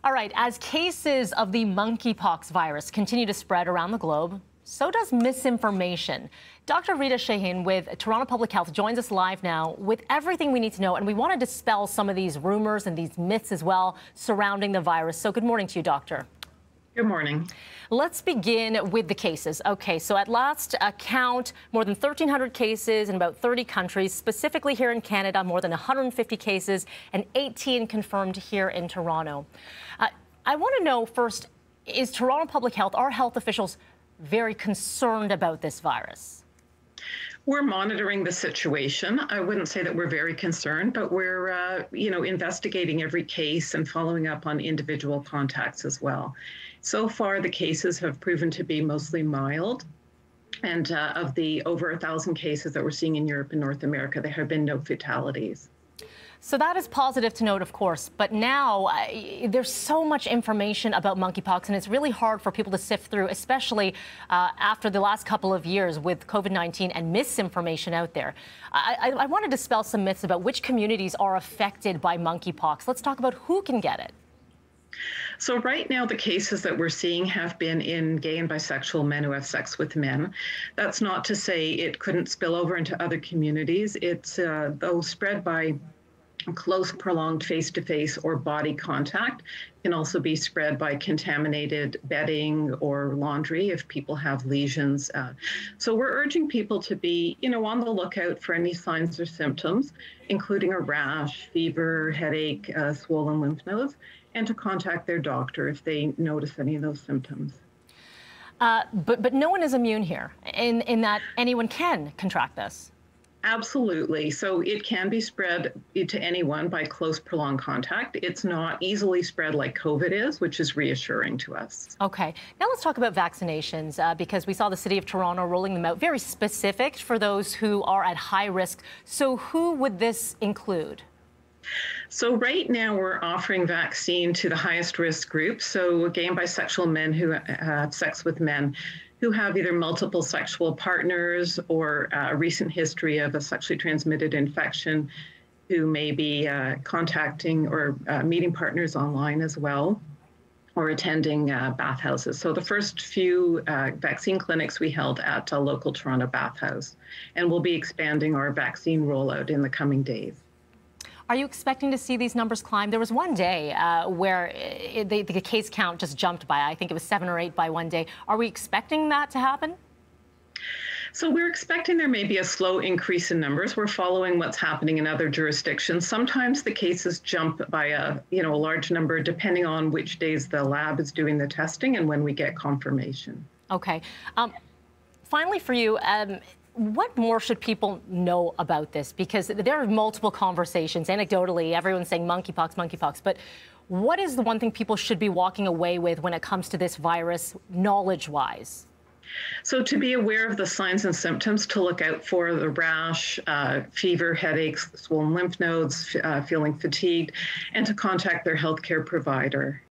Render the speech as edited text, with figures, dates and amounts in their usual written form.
All right, as cases of the monkeypox virus continue to spread around the globe, so does misinformation. Dr. Rita Shahin with Toronto Public Health joins us live now with everything we need to know, and we want to dispel some of these rumors and these myths as well surrounding the virus. So good morning to you, Doctor. Good morning. Let's begin with the cases. Okay, so at last count, more than 1,300 cases in about 30 countries, specifically here in Canada, more than 150 cases and 18 confirmed here in Toronto. I want to know first, is Toronto Public Health, our health officials, very concerned about this virus? We're monitoring the situation. I wouldn't say that we're very concerned, but we're, investigating every case and following up on individual contacts as well. So far, the cases have proven to be mostly mild. And of the over 1,000 cases that we're seeing in Europe and North America, there have been no fatalities. So that is positive to note, of course, but now there's so much information about monkeypox, and it's really hard for people to sift through, especially after the last couple of years with COVID-19 and misinformation out there. I want to dispel some myths about which communities are affected by monkeypox. Let's talk about who can get it. So right now, the cases that we're seeing have been in gay and bisexual men who have sex with men. That's not to say it couldn't spill over into other communities. It's though spread by close, prolonged face-to-face or body contact. It can also be spread by contaminated bedding or laundry if people have lesions. So we're urging people to be, on the lookout for any signs or symptoms, including a rash, fever, headache, swollen lymph nodes, and to contact their doctor if they notice any of those symptoms. But no one is immune here in that anyone can contract this. Absolutely. So it can be spread to anyone by close, prolonged contact. It's not easily spread like COVID is, which is reassuring to us. Okay. Now let's talk about vaccinations, because we saw the City of Toronto rolling them out, very specific for those who are at high risk. So who would this include? So right now we're offering vaccine to the highest risk groups. So gay and bisexual men who have sex with men who have either multiple sexual partners or a recent history of a sexually transmitted infection, who may be contacting or meeting partners online as well, or attending bathhouses. So the first few vaccine clinics we held at a local Toronto bathhouse, and we'll be expanding our vaccine rollout in the coming days. Are you expecting to see these numbers climb? There was one day where the case count just jumped by, I think it was 7 or 8 by one day. Are we expecting that to happen? So we're expecting there may be a slow increase in numbers. We're following what's happening in other jurisdictions. Sometimes the cases jump by a large number depending on which days the lab is doing the testing and when we get confirmation. Okay. Finally for you, what more should people know about this? Because there are multiple conversations. Anecdotally, everyone's saying monkeypox, monkeypox. But what is the one thing people should be walking away with when it comes to this virus, knowledge-wise? So to be aware of the signs and symptoms, to look out for the rash, fever, headaches, swollen lymph nodes, feeling fatigued, and to contact their healthcare provider.